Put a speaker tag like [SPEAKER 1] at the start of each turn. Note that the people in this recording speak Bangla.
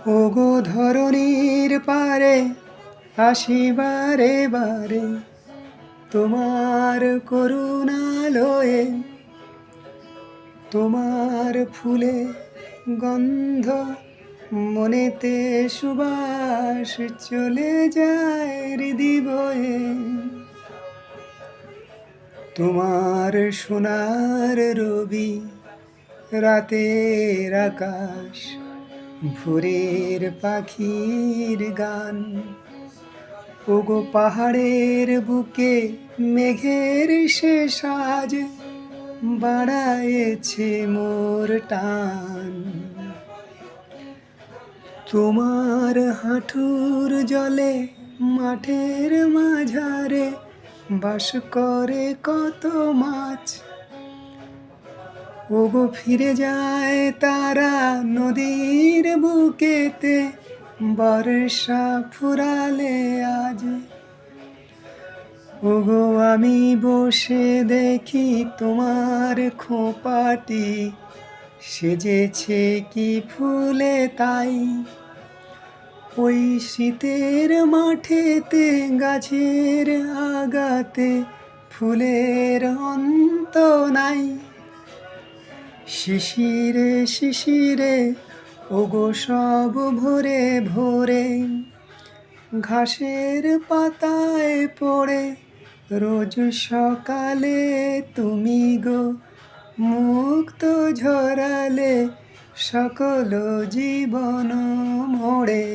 [SPEAKER 1] ওগো ধরণীর পারে আসি বারে বারে তোমার করুণালয়ে, তোমার ফুলে গন্ধ মনেতে সুবাস চলে যায় হৃদি বয়ে। তোমার সোনার রবি রাতের আকাশ, ভোরের পাখির গান। ওগো পাহাড়ের বুকে মেঘের সে সাজ বাড়ায়েছে মোর টান। তোমার হাঁটুর জলে মাঠের মাঝারে বাস করে কত মাছ। ওগো ফিরে যায় তারা নদীর বুকেতে বর্ষা ফুরালে আজ। ওগো আমি বসে দেখি তোমার খোঁপাটি সেজেছে কি ফুলে তাই। ওই শীতের মাঠেতে গাছের আগাতে ফুলের অন্ত নাই। শিশিরে শিশিরে ওগো সব ভোরে ভোরে ঘাসের পাতায় পড়ে রোজ সকালে তুমি গো মুক্ত ঝরালে সকল জীবন মোড়ে।